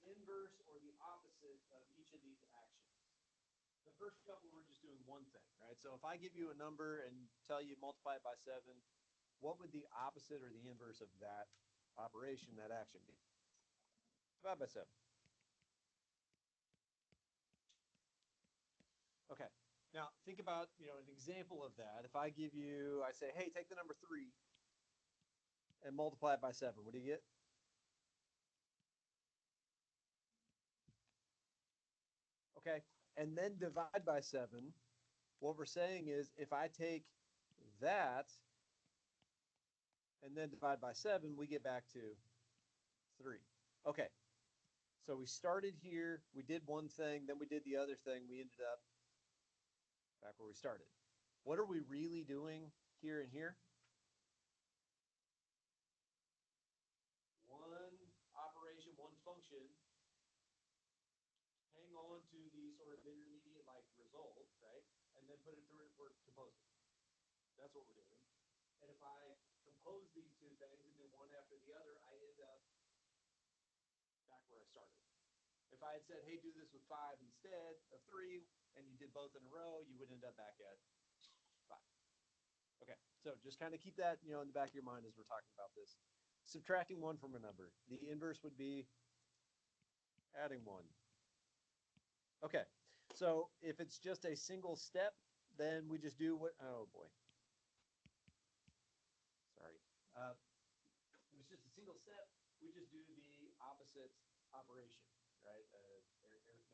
inverse or the opposite of each of these actions. The first couple, we're just doing one thing, right? So if I give you a number and tell you multiply it by 7, what would the opposite or the inverse of that operation, that action be? Divide by 7. Okay. Now think about, an example of that. If I give you, I say, hey, take the number 3 and multiply it by 7. What do you get? Okay. And then divide by 7. What we're saying is if I take that and then divide by 7, we get back to 3. Okay. So we started here, we did one thing, then we did the other thing, we ended up back where we started. What are we really doing here and here? One operation, one function, hang on to the sort of intermediate like result, right? And then put it through it for composing. That's what we're doing. And if I compose these two things and do one after the other, I end up back where I started. If I had said, hey, do this with 5 instead of 3, and you did both in a row, you would end up back at 5. Okay, so just kind of keep that, in the back of your mind as we're talking about this. Subtracting 1 from a number. The inverse would be adding 1. Okay, so if it's just a single step, then we just do what, oh boy. Sorry. If it's just a single step, we just do the opposite operation, right? Arithmetic.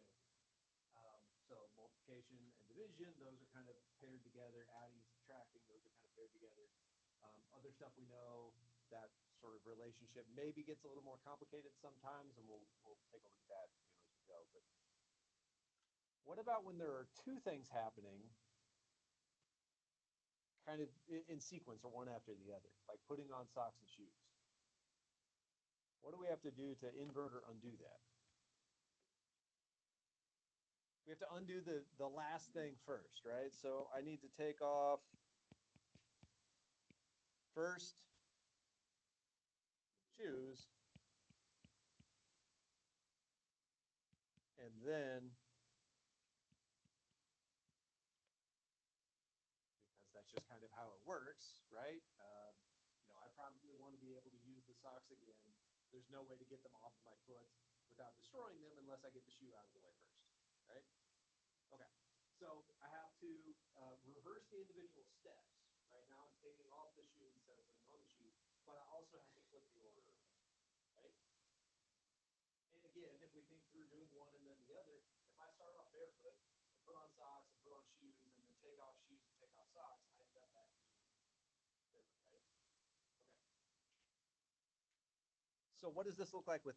So multiplication and division, those are kind of paired together. Adding and subtracting, those are kind of paired together. Other stuff we know, that sort of relationship maybe gets a little more complicated sometimes, and we'll take a look at that as we go. But what about when there are two things happening kind of in sequence or one after the other, like putting on socks and shoes? What do we have to do to invert or undo that? We have to undo the last thing first, right? So I need to take off first shoes and then, because that's just kind of how it works, right? I probably want to be able to use the socks again. There's no way to get them off of my foot without destroying them unless I get the shoe out of the way first, right? Okay, so I have to reverse the individual steps. Right now I'm taking off the shoe instead of putting on the shoe, but I also have to flip the order, right? And again, if we think through doing one and then the other, if I start off barefoot and put on socks and put on shoes and then take off shoes and take off socks, I end up back barefoot, right? Okay. So what does this look like with,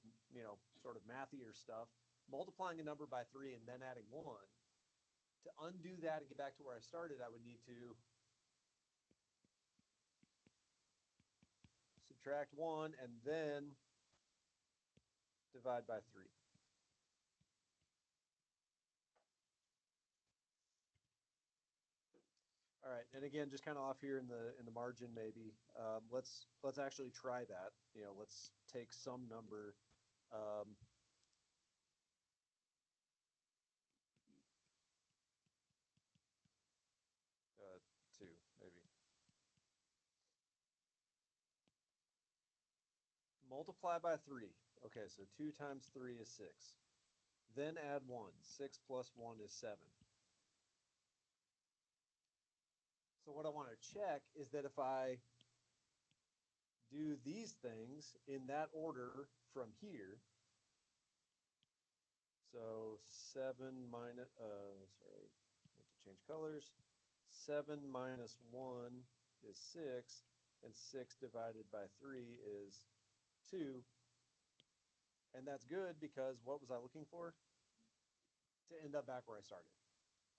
sort of mathier stuff? Multiplying a number by 3 and then adding 1. To undo that and get back to where I started, I would need to subtract 1 and then divide by 3. All right, and again, just kind of off here in the margin, maybe let's actually try that. Let's take some number. 2, maybe. Multiply by 3. Okay, so 2 times 3 is 6. Then add 1. 6 plus 1 is 7. So what I want to check is that if I do these things in that order from here, so 7 minus, sorry, I have to change colors. 7 minus 1 is 6, and 6 divided by 3 is 2. And that's good because what was I looking for? To end up back where I started,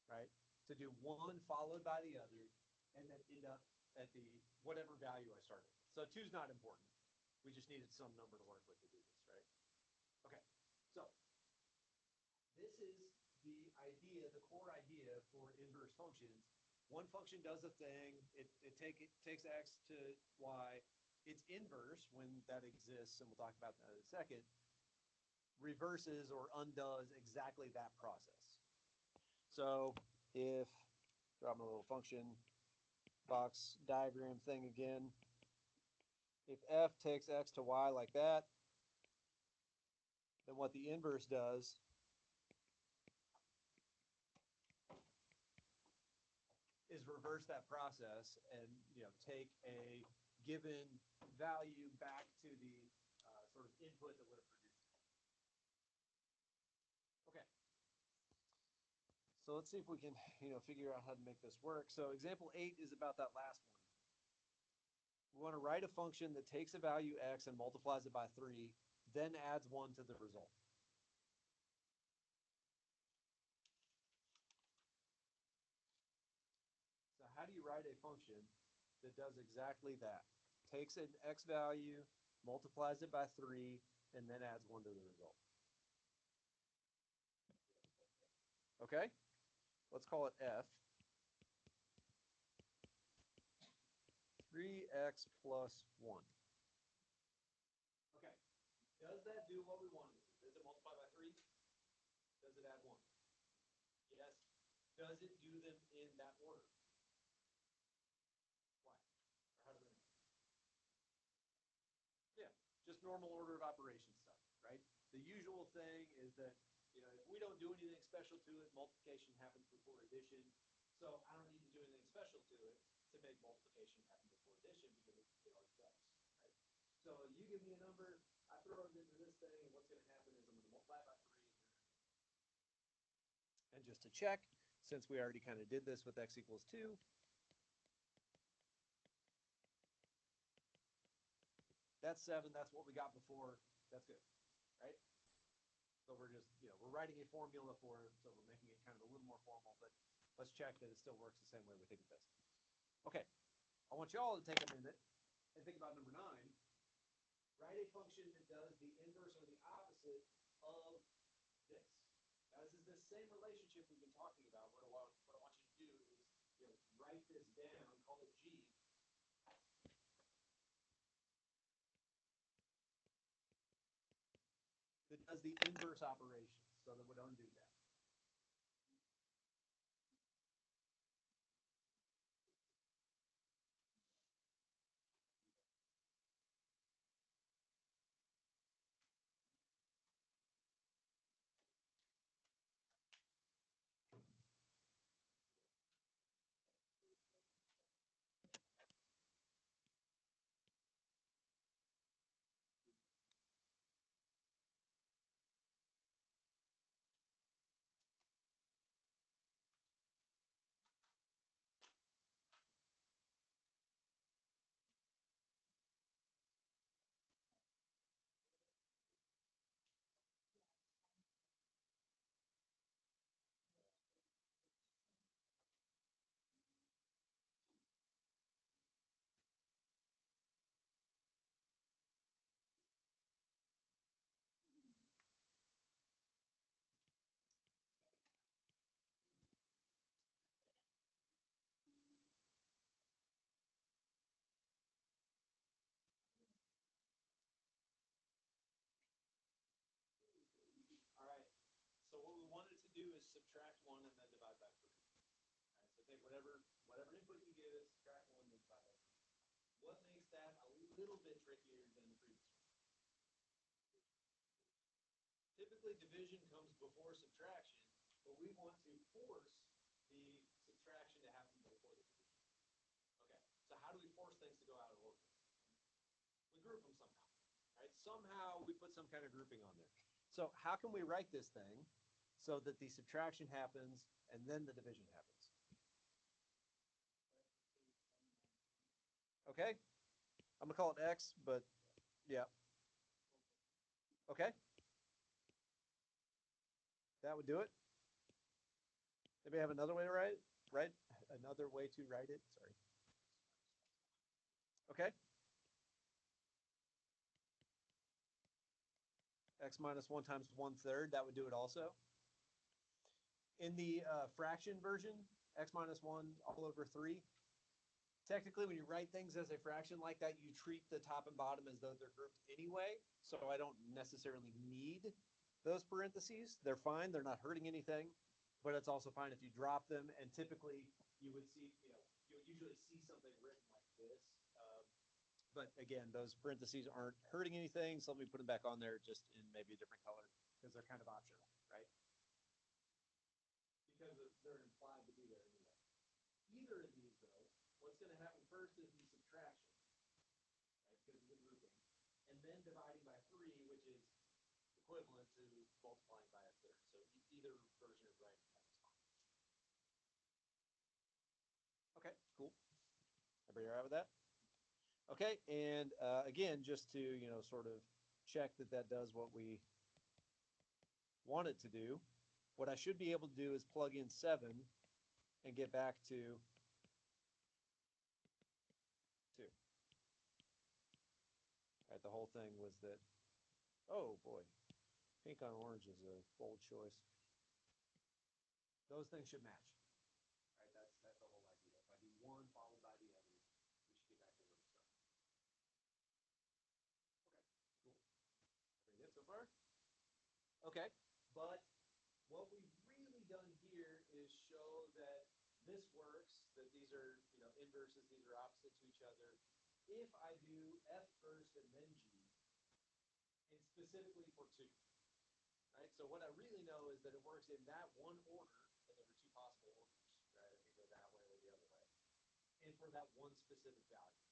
right? To do one followed by the other and then end up at the whatever value I started. So 2 is not important. We just needed some number to work with to do this, right? Okay, so this is the idea, the core idea for inverse functions. One function does a thing, it takes x to y. It's inverse when that exists, and we'll talk about that in a second. reverses or undoes exactly that process. So if, drop my little function box diagram thing again, if f takes x to y like that, then what the inverse does is reverse that process and take a given value back to the sort of input that would have produced. Okay. So let's see if we can figure out how to make this work. So example 8 is about that last one. We want to write a function that takes a value x and multiplies it by 3, then adds 1 to the result. So how do you write a function that does exactly that? Takes an x value, multiplies it by 3, and then adds 1 to the result. Okay? Let's call it f. 3x plus 1. Okay. Does that do what we wanted to do? Does it multiply by 3? Does it add 1? Yes. Does it do them in that order? Why? Or how do they know? Yeah, just normal order of operation stuff, right? The usual thing is that, if we don't do anything special to it, multiplication happens before addition. So I don't need to do anything special to it to make multiplication happen before addition because it already does, right? So you give me a number, I throw it into this thing, and what's going to happen is I'm going to multiply by 3. And just to check, since we already kind of did this with x equals 2, that's 7. That's what we got before. That's good, right? So we're just, we're writing a formula for it, so we're making it kind of a little more formal, but let's check that it still works the same way we think it does. Okay, I want you all to take a minute and think about number 9. Write a function that does the inverse or the opposite of this. Now, this is the same relationship we've been talking about. What I want you to do is, write this down, call it G. That does the inverse operation, so that would undo that. All right. So what we wanted to do is subtract 1 and then divide by 3. All right, so take whatever input you give it, subtract 1, and divide by 3. What makes that a little bit trickier than the previous one? Typically, division comes before subtraction, but we want to force the subtraction to happen before the division. Okay, so how do we force things to go out of order? We group them somehow, right? Somehow we put some kind of grouping on there. So how can we write this thing so that the subtraction happens and then the division happens? Okay, I'm gonna call it x, but yeah. Okay, that would do it. Maybe have another way to write it, right? Another way to write it, sorry. Okay. X minus 1 times 1/3, that would do it also. In the fraction version, x minus 1 all over 3, technically when you write things as a fraction like that, you treat the top and bottom as though they're grouped anyway, so I don't necessarily need those parentheses. They're fine. They're not hurting anything, but it's also fine if you drop them. And typically, you would see, you would usually see something written like this. But again, those parentheses aren't hurting anything. So let me put them back on there just in maybe a different color because they're kind of optional, right? Because they're implied to be there anyway. Either of these, though, what's going to happen first is the subtraction, right? Because of the grouping. And then dividing by 3, which is equivalent to multiplying by a third. So either version is right. Okay, cool. Everybody all right with that? Okay, and again, just to sort of check that that does what we want it to do, what I should be able to do is plug in 7 and get back to 2. All right, the whole thing was that, oh boy, pink on orange is a bold choice. Those things should match. Right, that's the whole idea. If I do one followed by the other, we should get back to where we started. Okay, cool. Pretty good so far? Okay, but what we've really done here is show that this works, that these are, inverses, these are opposite to each other. If I do F first and then G, and specifically for 2, right? So what I really know is that it works in that one order, and there are 2 possible orders, right? It can go that way or the other way, and for that one specific value.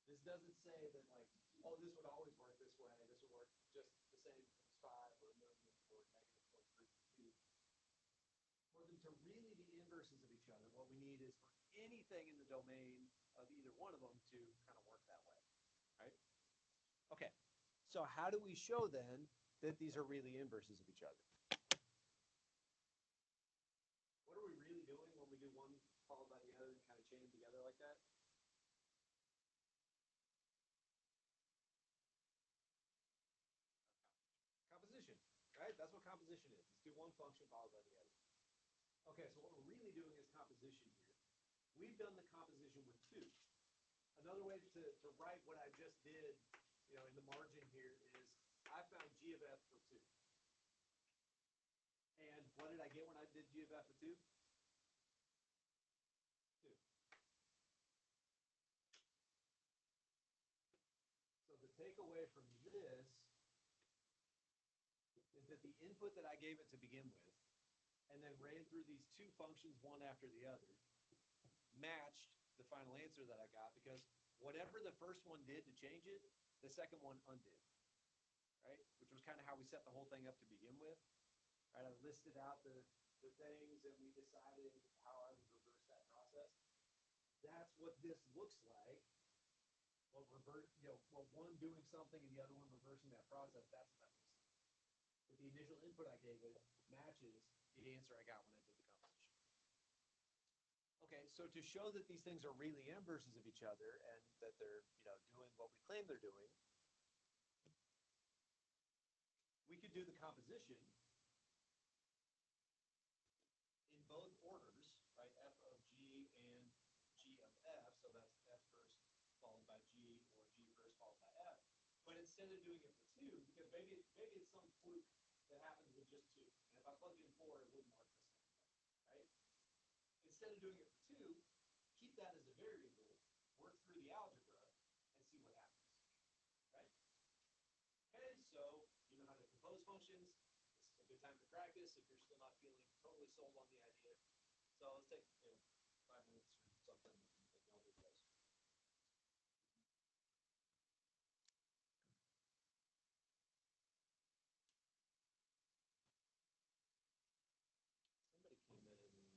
This doesn't say that like, oh, this would always work this way, this would work just the same if it's 5 or a million or negative 0.32. For them to really be inverses of each other, what we need is for anything in the domain of either one of them to kind of work that way, right? Okay, so how do we show then that these are really inverses of each other? What are we really doing when we do one followed by the other and kind of chain them together like that? Composition, right? That's what composition is. Let's do one function followed by the other. Okay, so what we're really doing is composition here. We've done the composition with 2. Another way to write what I just did, in the margin here is I found G of F for 2. And what did I get when I did G of F for 2? 2. So the takeaway from this is that the input that I gave it to begin with, and then ran through these 2 functions one after the other, matched the final answer that I got because whatever the first one did to change it, the second one undid, right? Which was kind of how we set the whole thing up to begin with. Right? I listed out the things and we decided how I would reverse that process. That's what this looks like. Well, one doing something and the other one reversing that process, that's what that looks like. But the initial input I gave it matches the answer I got when I did the composition. Okay, so to show that these things are really inverses of each other and that they're, doing what we claim they're doing, we could do the composition in both orders, right? F of G and G of F. So that's F first followed by G or G first followed by F. But instead of doing it for 2, because maybe it's some fluke that happens with just 2. And if I plugged in 4, it wouldn't work the same way, right? Instead of doing it for 2, keep that as a variable, work through the algebra, and see what happens, right? Okay, so you know how to compose functions. This is a good time to practice if you're still not feeling totally sold on the idea. So let's take 5 minutes or something and y'all do this. Somebody came in and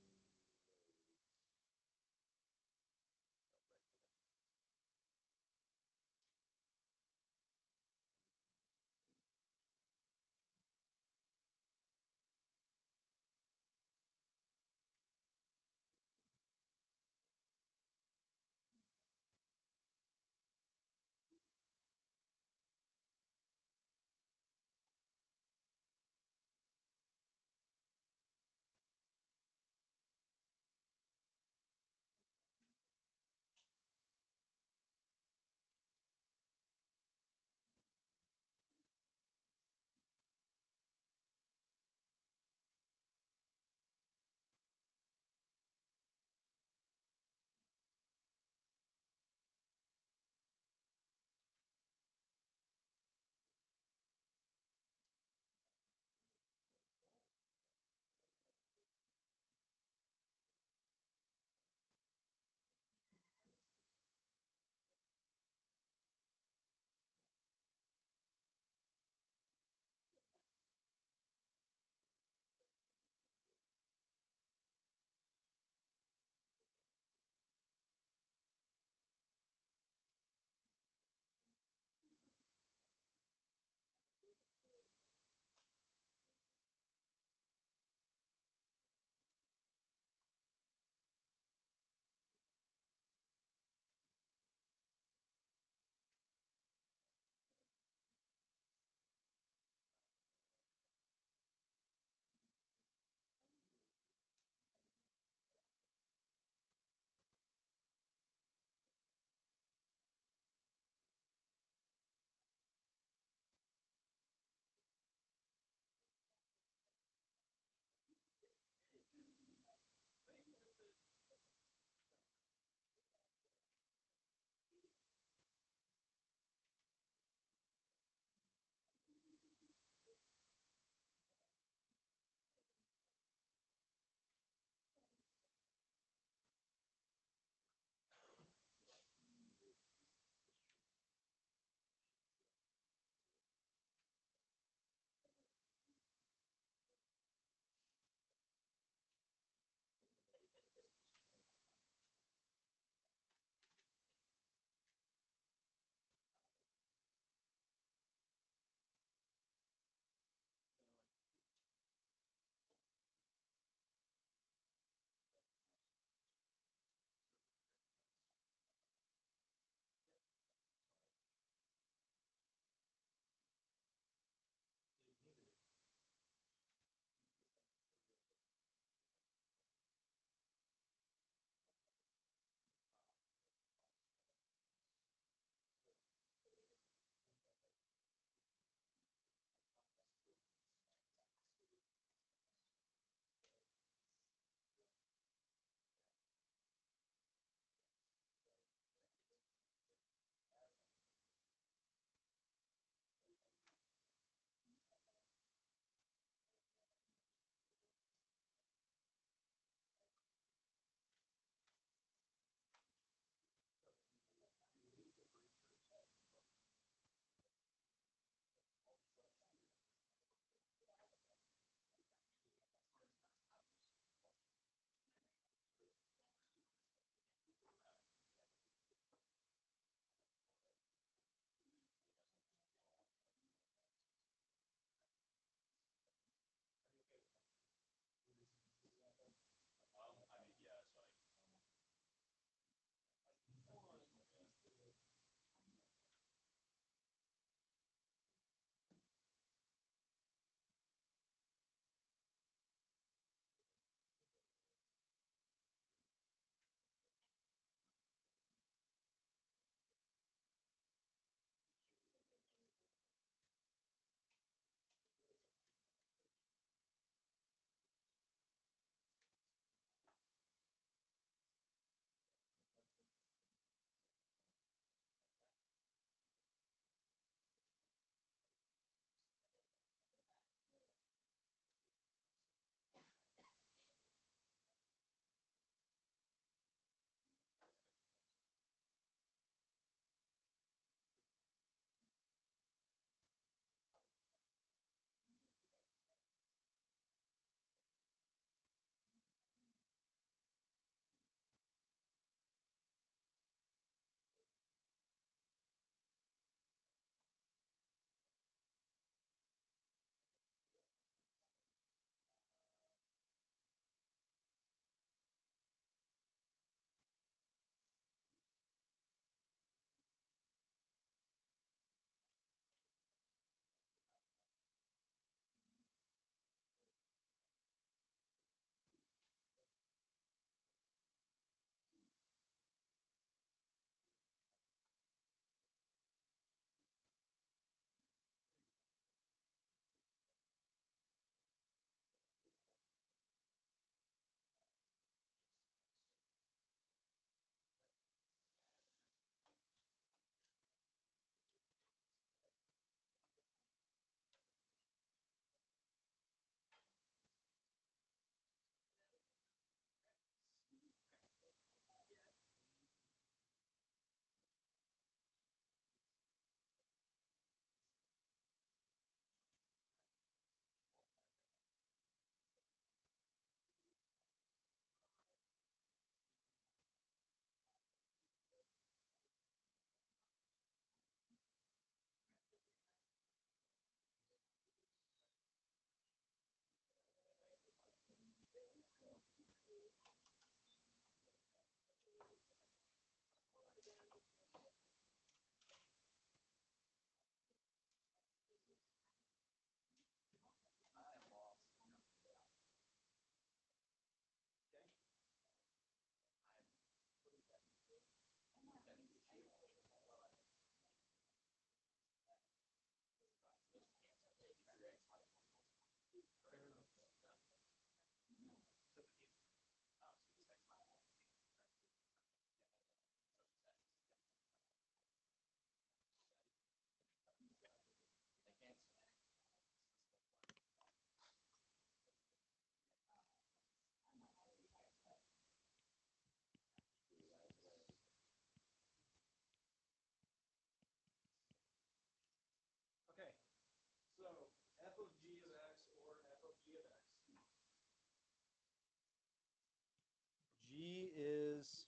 G is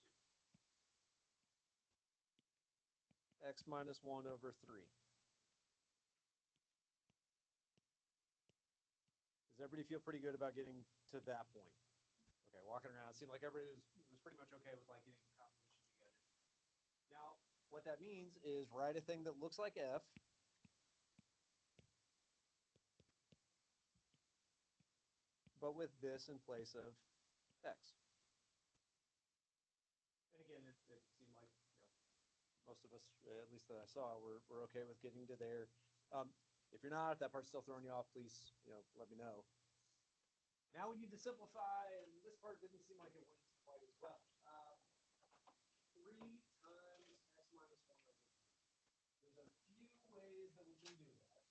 x minus 1 over 3. Does everybody feel pretty good about getting to that point? Okay, walking around, it seemed like everybody was pretty much okay with like getting compositions together. Now, what that means is write a thing that looks like F. But with this in place of X. And again, it seemed like most of us, at least that I saw, were okay with getting to there. If you're not, if that part's still throwing you off, please let me know. Now we need to simplify, and this part didn't seem like it went quite as well. 3 times x minus 1 over 3. There's a few ways that we can do that.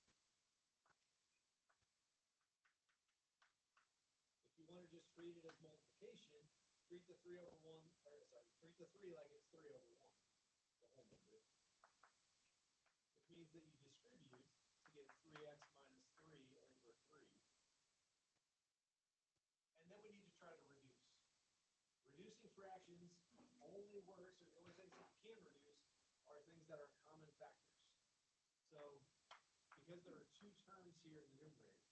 If you want to just treat it as multiplication, treat the 3 over 1, or sorry, treat the 3 like it's 3 over 1, the whole number. Which means that you distribute to get 3x minus 3 over 3. And then we need to try to reduce. Reducing fractions only works, or the only things that you can reduce are things that are common factors. So, because there are 2 terms here in the numerator,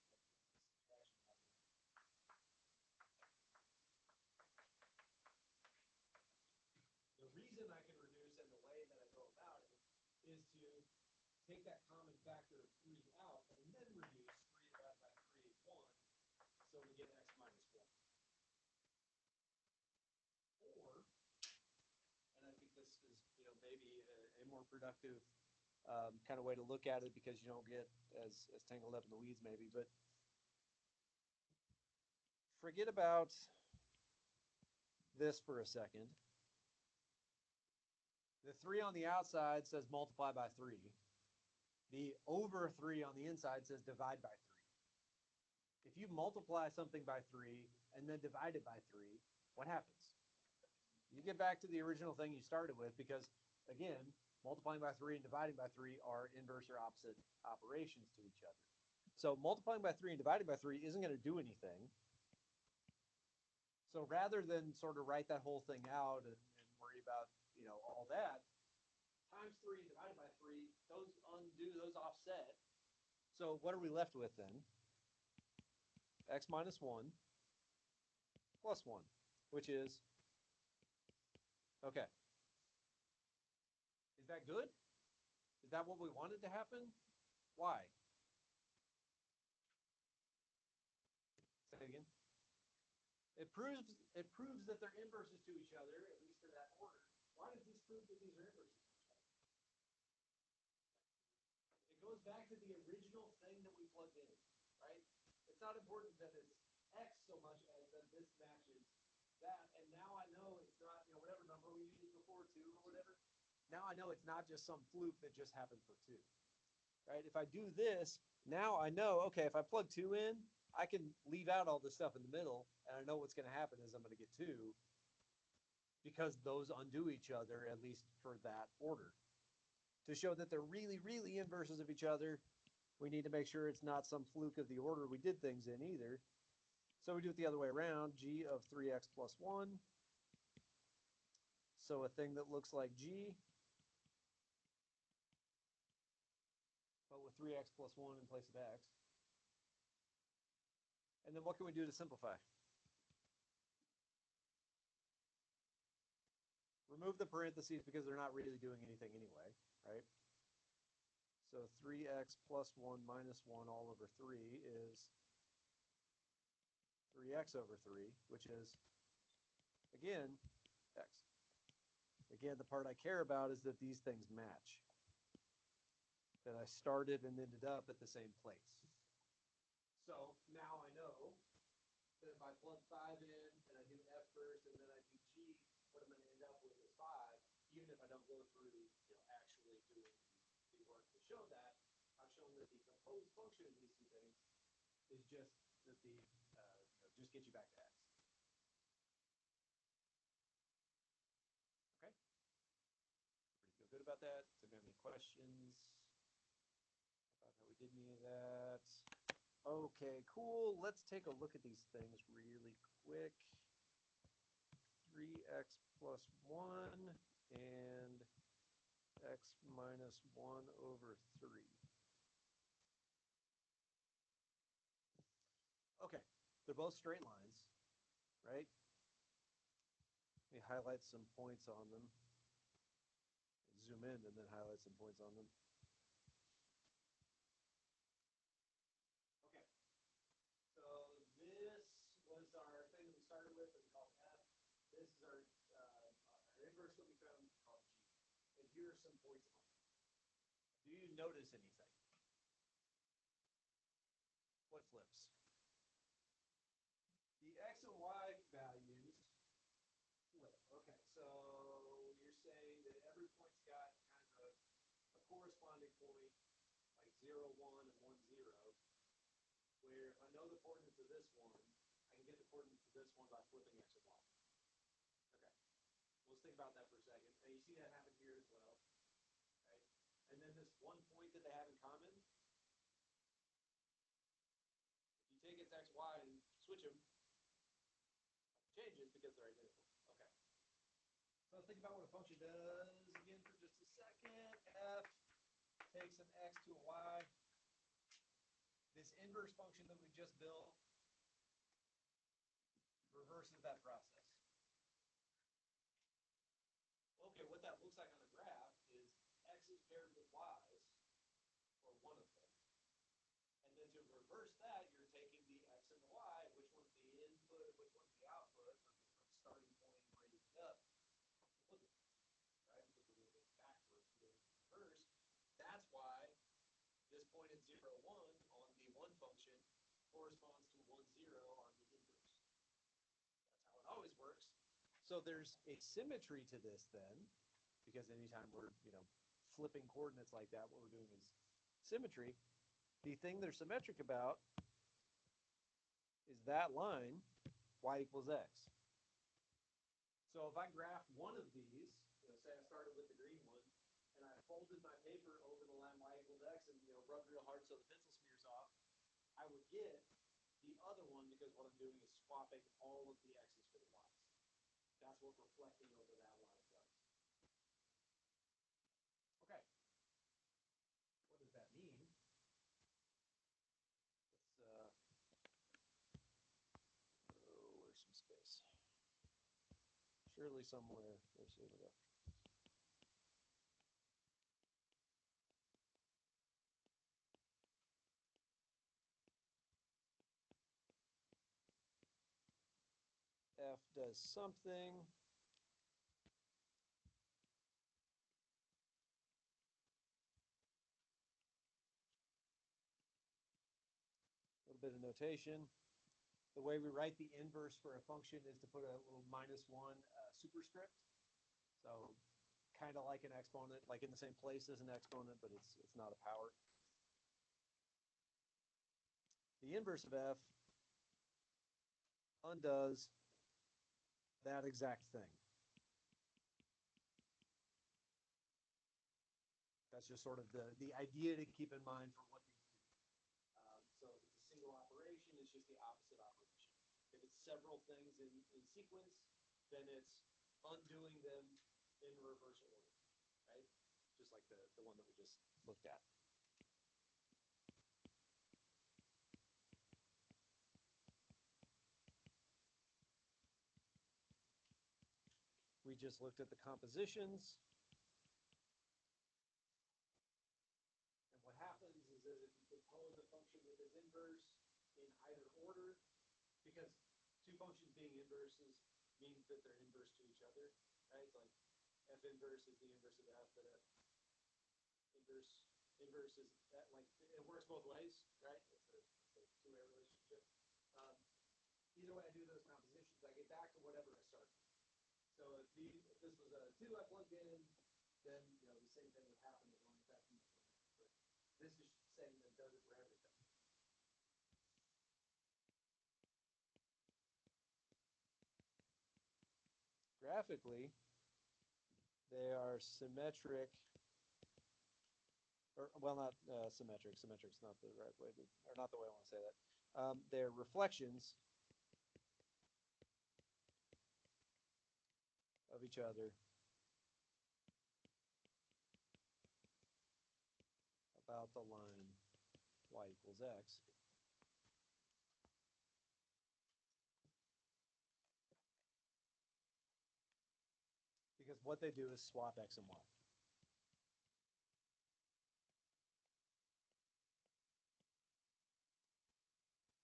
the reason I can reduce and the way that I go about it is to take that common factor of 3 out and then reduce 3 divided by 3 is 1, so we get x minus 1. Or, and I think this is maybe a more productive kind of way to look at it because you don't get as tangled up in the weeds maybe, but forget about this for a second. The 3 on the outside says multiply by 3. The over 3 on the inside says divide by 3. If you multiply something by 3 and then divide it by 3, what happens? You get back to the original thing you started with because, again, multiplying by 3 and dividing by 3 are inverse or opposite operations to each other. So multiplying by 3 and dividing by 3 isn't going to do anything. So rather than sort of write that whole thing out and worry about all that, times 3 divided by 3, those undo, those offset. So what are we left with then? X minus 1 plus 1, which is, okay. Is that good? Is that what we wanted to happen? Why? Say it again. It proves that they're inverses to each other, at least in that order. Why does this prove that these are inverses to each other? It goes back to the original thing that we plugged in, right? It's not important that it's x so much as that this matches that, and now I know it's not, whatever number we used before, 2 or whatever. Now I know it's not just some fluke that just happened for 2, right? If I do this, now I know, okay, if I plug 2 in, I can leave out all this stuff in the middle, and I know what's going to happen is I'm going to get 2 because those undo each other, at least for that order. To show that they're really, really inverses of each other, we need to make sure it's not some fluke of the order we did things in either. So we do it the other way around, g of 3x plus 1. So a thing that looks like g, but with 3x plus 1 in place of x. And then what can we do to simplify? Remove the parentheses because they're not really doing anything anyway, right? So 3x plus 1 minus 1 all over 3 is 3x over 3, which is, again, x. Again, the part I care about is that these things match. That I started and ended up at the same place. So now I know that if I plug 5 in and I do f first and then I do g, what I'm going to end up with is 5, even if I don't go through actually doing the work to show that. I've shown that the composed function of these 2 things is just that the just get you back to x. Okay? Everybody feel good about that? Does anybody have any questions about how we did any of that? Okay, cool. Let's take a look at these things really quick. 3x plus 1 and x minus 1 over 3. Okay, they're both straight lines, right? Let me highlight some points on them. Zoom in and then highlight some points on them. Okay, so this was our thing that we started with that we called F. This is our inverse that we found called G. And here are some points on it. Do you notice anything? What flips? The x and y values flip. Okay, so you're saying that every point's got kind of a corresponding point, like 0, 1, and 1, 0, where if I know the coordinates of this one, I can get the coordinates of this one by flipping x and y. Okay, let's think about that for a second. And you see that happen here as well, right? And then this one point that they have in common, if you take its x, y, and switch them, changes because they're identical. Okay. So let's think about what a function does again for just a second. F takes an x to a y. This inverse function that we just built reverses that process. Okay, what that looks like on the graph is x is paired with y's, or one of them. And then to reverse that, you're taking the x and the y, which one's the input, which one's the output, from the starting point and raising up. Look at it, right? Because we're moving backwards, doing reverse. That's why this point at 0, 1 on the one function corresponds to 1, 0 on the inverse. That's how it always works. So there's a symmetry to this then, because anytime we're, flipping coordinates like that, what we're doing is symmetry. The thing they're symmetric about is that line, y equals x. So if I graph one of these, say I started with the green one, and I folded my paper over the line y equals x and rubbed real hard so the pencil smears off, I would get the other one because what I'm doing is swapping all of the x's for the y's. That's what reflecting over that line does. Okay. What does that mean? Let's where's some space? Surely somewhere. Let's see. Here we go. F does something. A little bit of notation. The way we write the inverse for a function is to put a little -1 superscript. So kind of like an exponent, like in the same place as an exponent, but it's not a power. The inverse of f undoes that exact thing. That's just sort of the idea to keep in mind for what these do. So if it's a single operation, it's just the opposite operation. If it's several things in sequence, then it's undoing them in reverse order, right? Just like the one that we just looked at. We just looked at the compositions. And what happens is that if you compose a function with its inverse in either order, because two functions being inverses means that they're inverse to each other, right? It's like f inverse is the inverse of f, but f inverse is that, like, it works both ways, right? It's a two-way relationship. Either way I do those compositions, I get back to whatever I started. So if this was a 2 I plugged in, then the same thing would happen as long as that 2 is plugged in. But this is saying that it does it for everything. Graphically, they are symmetric, or well, not symmetric. Symmetric's not the right way to, or not the way I want to say that. They're reflections of each other about the line y equals x. Because what they do is swap x and y.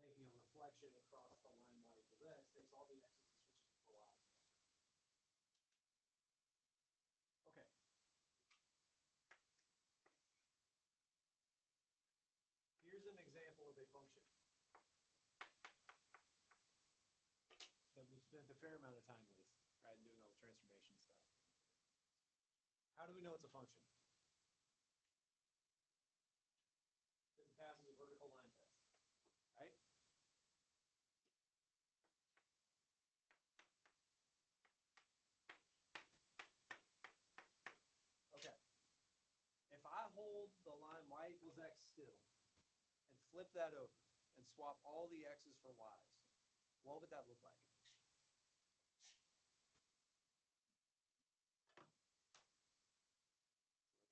Taking a reflection across the line y equals x takes all the x's and switches to y. Okay. Here's an example of a function that we spent a fair amount of time with, right, doing all the transformation stuff. How do we know it's a function? Because it passes a vertical line test, right? Okay. If I hold the line y equals x still and flip that over and swap all the x's for y's, what would that look like?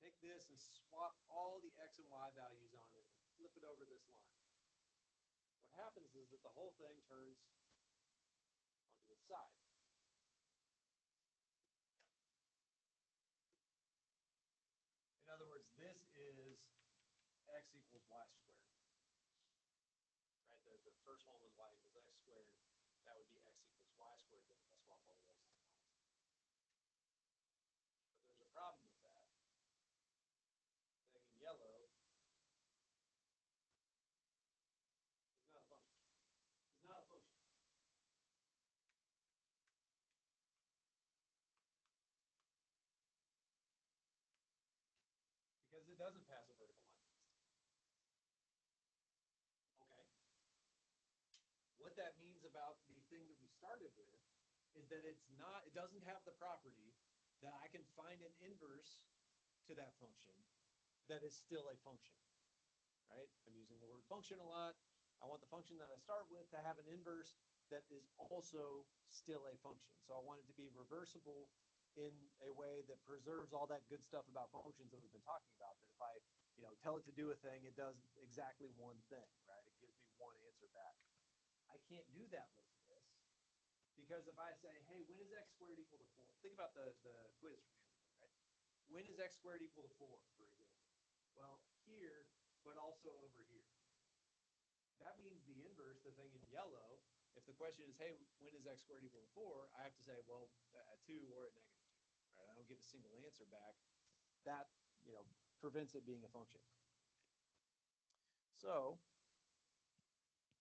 Take this and swap all the x and y values on it and flip it over this line. What happens is that the whole thing turns onto its side. In other words, this is x equals y squared. Right? The first one was y equals x squared. That would be x equals y squared then if I swap all the x's and y's. But there's a problem with that. Thing in yellow is not a function. It's not a function. Because it doesn't pass a vertical line test. Okay. What that means about the thing that we started with is that it doesn't have the property that I can find an inverse to that function that is still a function, right? I'm using the word function a lot. I want the function that I start with to have an inverse that is also still a function. So I want it to be reversible in a way that preserves all that good stuff about functions that we've been talking about, that if I, tell it to do a thing, it does exactly one thing, right? It gives me one answer back. I can't do that with this because if I say, hey, when is x squared equal to 4? Think about the quiz from yesterday, right? When is x squared equal to 4, for example? Well, here, but also over here. That means the inverse, the thing in yellow, if the question is, hey, when is x squared equal to 4, I have to say, well, at 2 or at negative 2. Right? I don't get a single answer back. That, prevents it being a function. So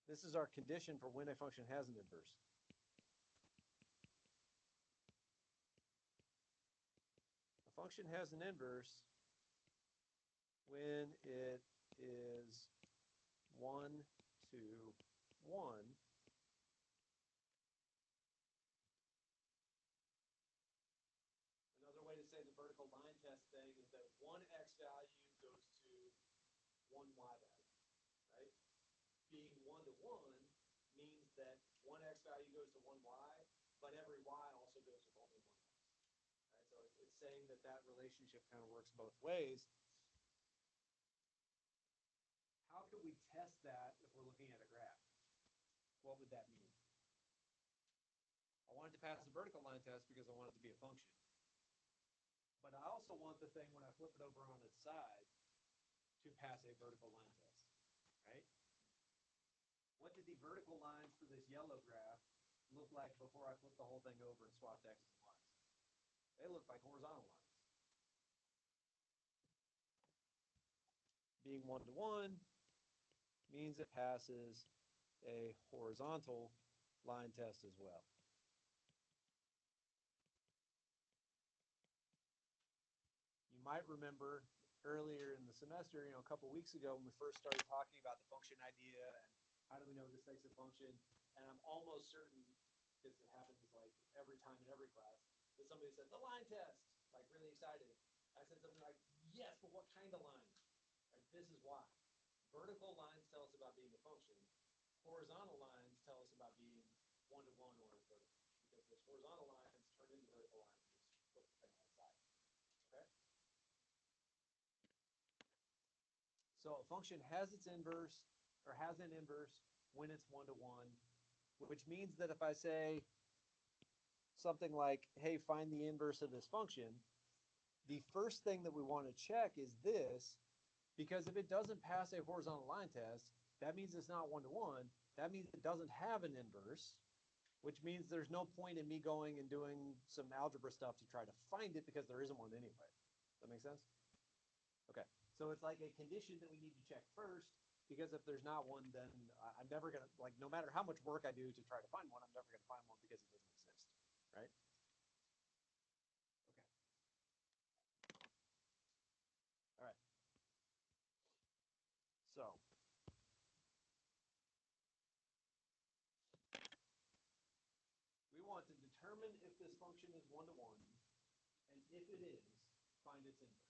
this is our condition for when a function has an inverse. A function has an inverse when it is 1 to 1. Another way to say the vertical line test thing is that one x value goes to one y value, right? Being 1 to 1 means that one x value goes to one y, but every y also goes with only one x. Right? So it's saying that that relationship kind of works both ways. How could we test that if we're looking at a graph? What would that mean? I want it to pass the vertical line test because I want it to be a function. But I also want the thing, when I flip it over on its side, to pass a vertical line test, right? What did the vertical lines for this yellow graph look like before I flipped the whole thing over and swapped x's and y's? They look like horizontal lines. Being 1 to 1 means it passes a horizontal line test as well. You might remember earlier in the semester, a couple weeks ago when we first started talking about the function idea and how do we know this takes a function, and I'm almost certain, because it happens like every time in every class, that somebody said, the line test, like really excited. I said something like, yes, but what kind of line? Right? This is why. Vertical lines tell us about being a function. Horizontal lines tell us about being 1 to 1 or invertible, because those horizontal lines turn into vertical lines. So a function has its inverse or has an inverse when it's 1 to 1, which means that if I say something like, hey, find the inverse of this function, the first thing that we want to check is this, because if it doesn't pass a horizontal line test, that means it's not 1 to 1. That means it doesn't have an inverse, which means there's no point in me going and doing some algebra stuff to try to find it because there isn't one anyway. Does that make sense? Okay, so it's like a condition that we need to check first, because if there's not one, then I'm never going to, like, no matter how much work I do to try to find one, I'm never going to find one because it doesn't exist, right? Okay. All right. So we want to determine if this function is 1 to 1, and if it is, find its inverse.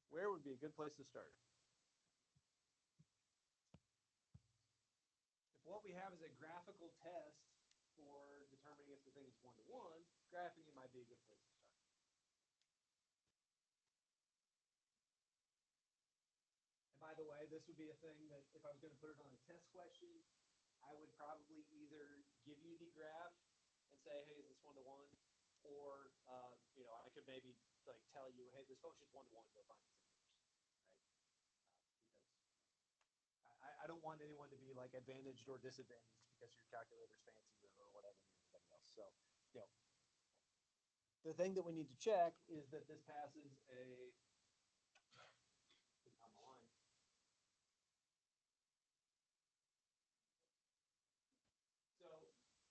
Where would be a good place to start? If what we have is a graphical test for determining if the thing is 1 to 1, graphing it might be a good place to start. And by the way, this would be a thing that if I was going to put it on a test question, I would probably either give you the graph and say, hey, is this 1 to 1? Or, I could maybe like tell you, hey, this function's 1 to 1, go find its inverse, right? Because I don't want anyone to be like advantaged or disadvantaged because your calculator's fancy or whatever than everybody else. So, the thing that we need to check is that this passes a on the line. So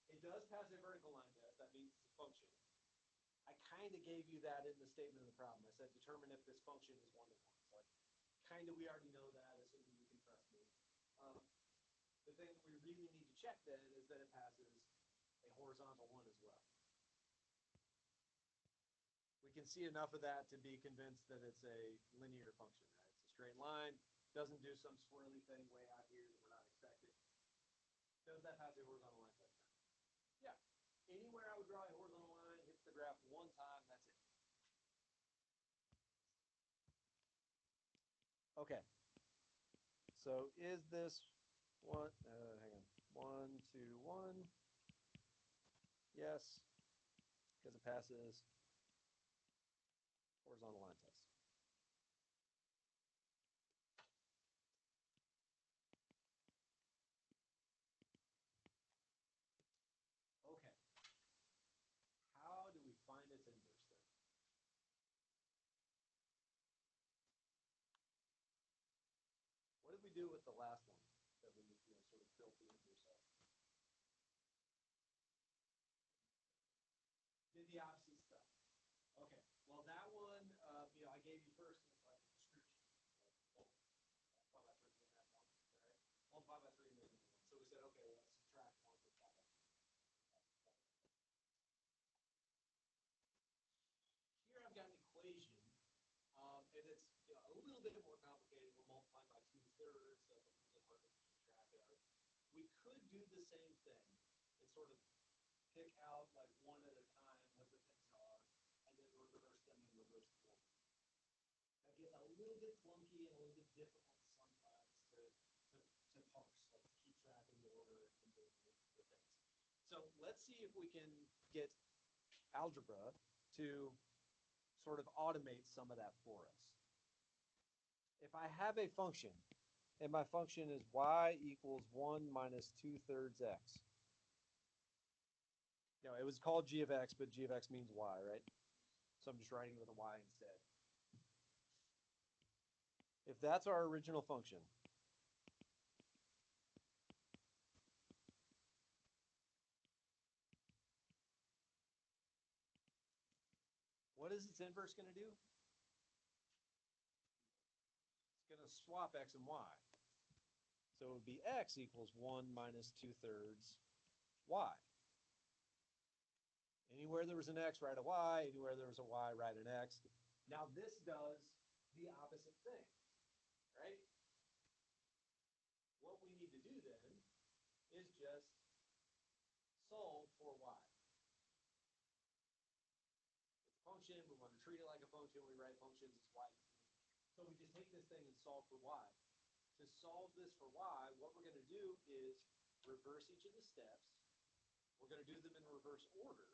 it does pass a vertical line test. That means it's a function. I kind of gave you that in the statement of the problem. I said determine if this function is 1 to 1. So kind of we already know that, assuming you can trust me. The thing that we really need to check then is that it passes a horizontal one as well. We can see enough of that to be convinced that it's a linear function, right? It's a straight line, doesn't do some swirly thing way out here that we're not expecting. Does that pass a horizontal line test? Yeah. Anywhere I would draw a horizontal line, hits the graph one time, that's it. Okay. So is this one, hang on, 1, 2, 1? Yes, because it passes horizontal line test. Okay. How do we find its inverse then? What did we do with the last one that we sort of built the inverse of? Did the opposite stuff. Okay. Well, that one, I gave you first as like a description. Multiply by 3 and that one. Right? Multiply by 3 and then 1. So we said, okay, let's subtract 1 from that. Here I've got an equation, and it's a little bit more complicated. We're multiplying by 2/3, so it's a little bit harder to keep track of. We could do the same thing and sort of pick out like one at a time what the things are, and then reverse them and reverse the order. That gets a little bit clunky and a little bit difficult sometimes to parse, like to keep track of the order and the things. So let's see if we can get algebra to sort of automate some of that for us. If I have a function, and my function is y equals 1 minus 2/3 x. It was called g of x, but g of x means y, right? So I'm just writing it with a y instead. If that's our original function, what is its inverse going to do? It's going to swap x and y. So it would be x equals 1 minus 2/3 y. Anywhere there was an x, write a y. Anywhere there was a y, write an x. Now this does the opposite thing, right? What we need to do then is just solve function. We want to treat it like a function. We write functions as y. So we just take this thing and solve for y. To solve this for y, what we're going to do is reverse each of the steps. We're going to do them in reverse order.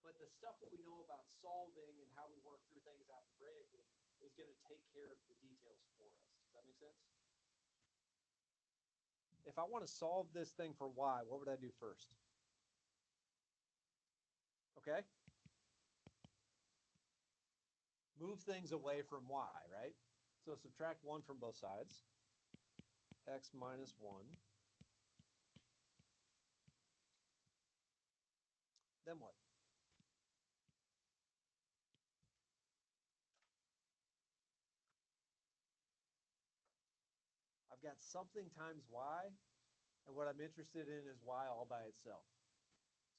But the stuff that we know about solving and how we work through things algebraically is going to take care of the details for us. Does that make sense? If I want to solve this thing for y, what would I do first? Okay? Move things away from y, right? So subtract 1 from both sides. X minus 1. Then what? I've got something times y, and what I'm interested in is y all by itself.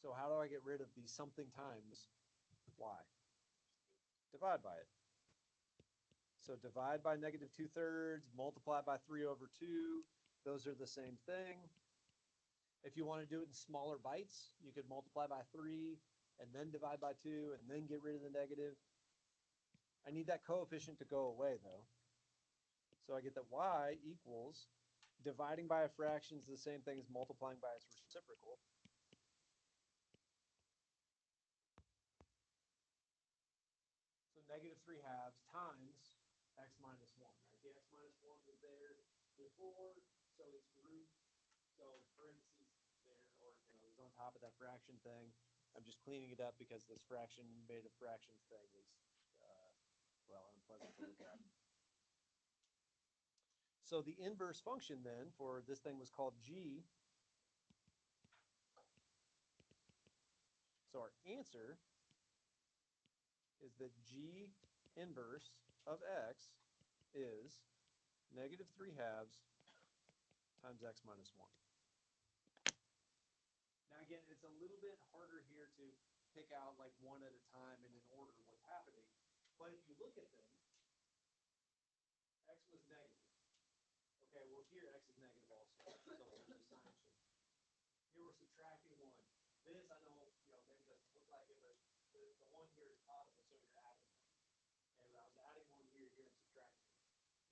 So how do I get rid of the something times y? Divide by it. So divide by negative 2/3, multiply by 3 over 2. Those are the same thing. If you want to do it in smaller bites, you could multiply by 3 and then divide by 2 and then get rid of the negative. I need that coefficient to go away though. So I get that y equals, dividing by a fraction is the same thing as multiplying by its reciprocal. So negative 3 halves times x minus 1, right? The x minus 1 was there before, so it's root, so parentheses there, or it was on top of that fraction thing. I'm just cleaning it up because this fraction made of fractions thing is, well, unpleasant to look at. So the inverse function then for this thing was called g. So our answer is that g inverse of x is negative 3 halves times x minus 1. Now again, it's a little bit harder here to pick out like one at a time and in order what's happening. But if you look at them, x was negative. Okay, well here x is negative also. So there's a sign change. Here we're subtracting 1. This I know, maybe doesn't look like it, but the 1 here is positive, so you're adding 1. And I was adding 1 here, here I'm subtracting.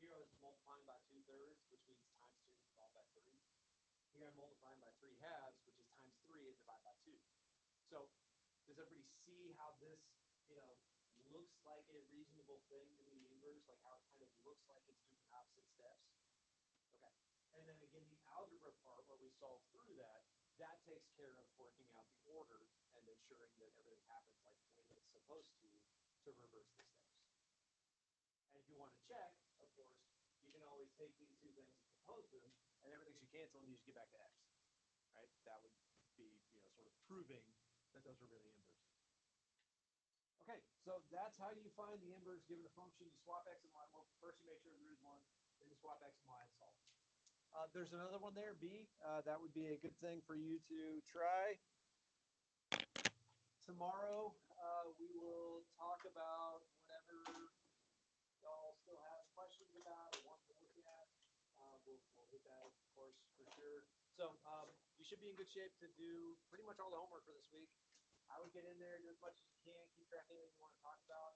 Here I was multiplying by 2/3, which means times 2 divided by 3. Here I'm multiplying by 3 halves, which is times 3 and divide by 2. So does everybody see how this, looks like a reasonable thing to be inverse, like how it kind of looks like it's doing opposite steps? Okay. And then again, the algebra part where we solve through that takes care of working out the order and ensuring that everything happens like the way it's supposed to reverse the steps. And if you want to check, of course, you can always take these two things and compose them, and everything should cancel, and you just get back to x, right? That would be, sort of proving that those are really inverse. Okay, so that's how you find the inverse given a function. You swap x and y. Well, first you make sure the root is 1, then you swap x and y and solve. There's another one there, b. That would be a good thing for you to try. Tomorrow, we will talk about whatever y'all still have questions about or want to look at. We'll hit that, of course, for sure. So you should be in good shape to do pretty much all the homework for this week. I would get in there, do as much as you can, keep track of anything you want to talk about.